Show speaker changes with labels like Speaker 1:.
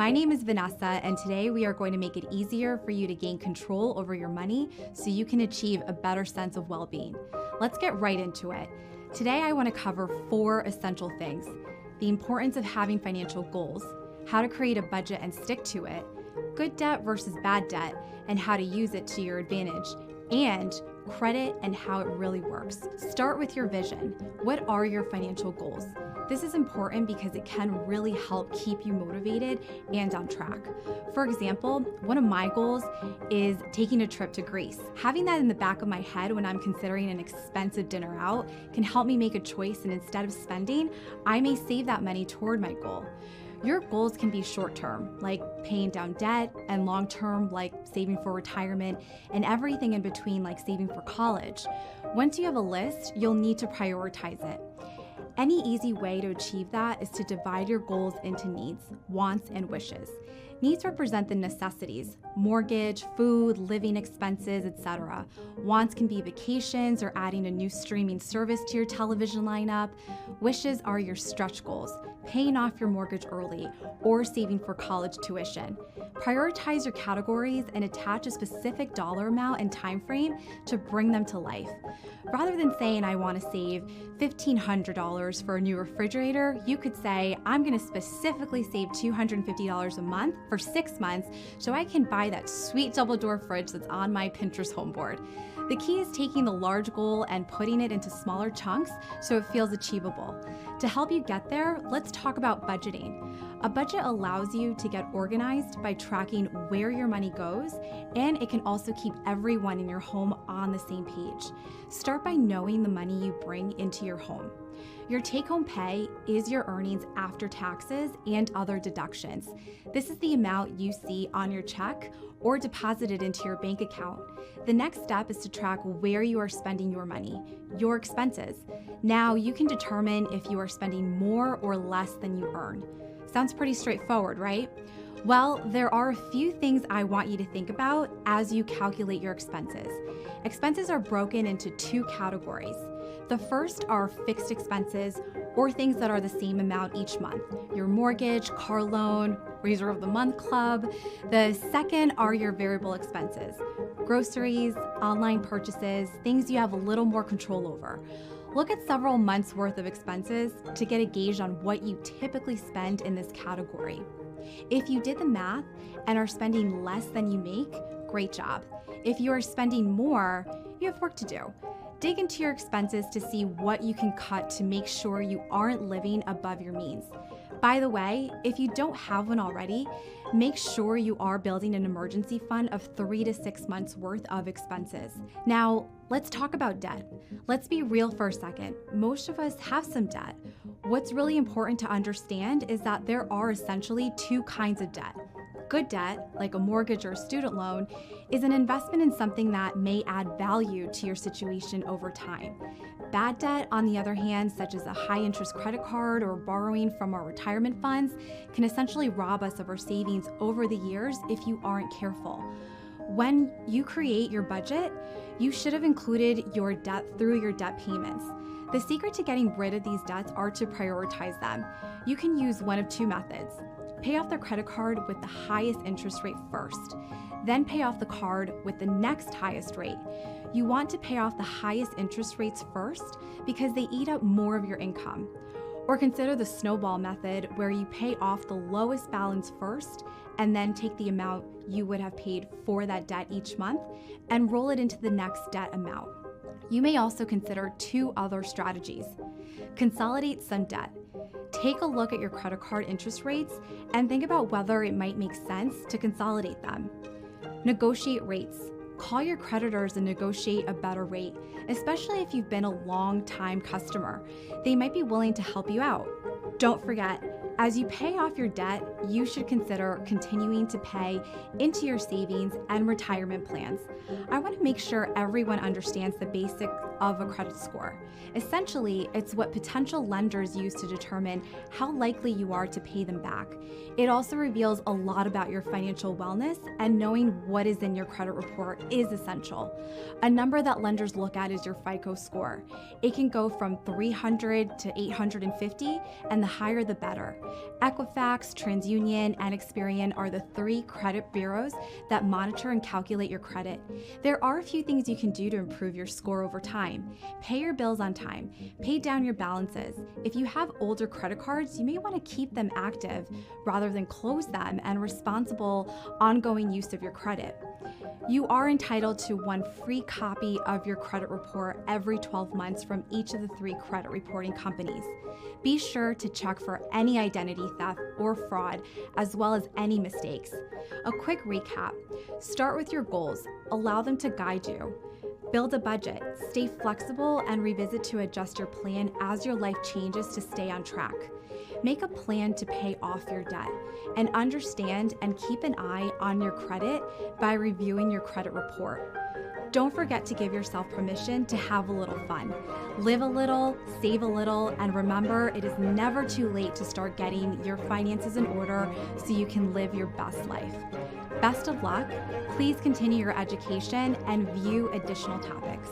Speaker 1: My name is Vanessa, and today we are going to make it easier for you to gain control over your money so you can achieve a better sense of well-being. Let's get right into it. Today I want to cover 4 essential things: the importance of having financial goals, how to create a budget and stick to it, good debt versus bad debt, and how to use it to your advantage, and credit and how it really works. Start with your vision. What are your financial goals? This is important because it can really help keep you motivated and on track. For example, one of my goals is taking a trip to Greece. Having that in the back of my head when I'm considering an expensive dinner out can help me make a choice, and instead of spending, I may save that money toward my goal. Your goals can be short-term, like paying down debt, and long-term, like saving for retirement, and everything in between, like saving for college. Once you have a list, you'll need to prioritize it. Any easy way to achieve that is to divide your goals into needs, wants, and wishes. Needs represent the necessities: mortgage, food, living expenses, etc. Wants can be vacations or adding a new streaming service to your television lineup. Wishes are your stretch goals: paying off your mortgage early or saving for college tuition. Prioritize your categories and attach a specific dollar amount and time frame to bring them to life. Rather than saying, I want to save $1,500 for a new refrigerator, you could say, I'm going to specifically save $250 a month for 6 months so I can buy that sweet double door fridge that's on my Pinterest home board. The key is taking the large goal and putting it into smaller chunks so it feels achievable. To help you get there, let's talk about budgeting. A budget allows you to get organized by tracking where your money goes, and it can also keep everyone in your home on the same page. Start by knowing the money you bring into your home. Your take-home pay is your earnings after taxes and other deductions. This is the amount you see on your check or deposited into your bank account. The next step is to track where you are spending your money, your expenses. Now you can determine if you are spending more or less than you earn. Sounds pretty straightforward, right? Well, there are a few things I want you to think about as you calculate your expenses. Expenses are broken into 2 categories. The first are fixed expenses, or things that are the same amount each month: your mortgage, car loan, Raiser of the Month club. The second are your variable expenses: groceries, online purchases, things you have a little more control over. Look at several months' worth of expenses to get a gauge on what you typically spend in this category. If you did the math and are spending less than you make, great job. If you are spending more, you have work to do. Dig into your expenses to see what you can cut to make sure you aren't living above your means. By the way, if you don't have one already, make sure you are building an emergency fund of 3 to 6 months worth of expenses. Now, let's talk about debt. Let's be real for a second. Most of us have some debt. What's really important to understand is that there are essentially 2 kinds of debt. Good debt, like a mortgage or a student loan, is an investment in something that may add value to your situation over time. Bad debt, on the other hand, such as a high-interest credit card or borrowing from our retirement funds, can essentially rob us of our savings over the years if you aren't careful. When you create your budget, you should have included your debt through your debt payments. The secret to getting rid of these debts are to prioritize them. You can use one of 2 methods. Pay off the credit card with the highest interest rate first, then pay off the card with the next highest rate. You want to pay off the highest interest rates first because they eat up more of your income. Or consider the snowball method, where you pay off the lowest balance first and then take the amount you would have paid for that debt each month and roll it into the next debt amount. You may also consider 2 other strategies. Consolidate some debt. Take a look at your credit card interest rates and think about whether it might make sense to consolidate them. Negotiate rates. Call your creditors and negotiate a better rate, especially if you've been a long-time customer. They might be willing to help you out. Don't forget, as you pay off your debt, you should consider continuing to pay into your savings and retirement plans. I want to make sure everyone understands the basic of a credit score. Essentially, it's what potential lenders use to determine how likely you are to pay them back. It also reveals a lot about your financial wellness, and knowing what is in your credit report is essential. A number that lenders look at is your FICO score. It can go from 300 to 850, and the higher the better. Equifax, TransUnion, and Experian are the 3 credit bureaus that monitor and calculate your credit. There are a few things you can do to improve your score over time. Pay your bills on time. Pay down your balances. If you have older credit cards, you may want to keep them active rather than close them and responsible ongoing use of your credit. You are entitled to 1 free copy of your credit report every 12 months from each of the 3 credit reporting companies. Be sure to check for any identity theft or fraud, as well as any mistakes. A quick recap: start with your goals, allow them to guide you. Build a budget, stay flexible, and revisit to adjust your plan as your life changes to stay on track. Make a plan to pay off your debt, and understand and keep an eye on your credit by reviewing your credit report. Don't forget to give yourself permission to have a little fun. Live a little, save a little, and remember, it is never too late to start getting your finances in order so you can live your best life. Best of luck. Please continue your education and view additional topics.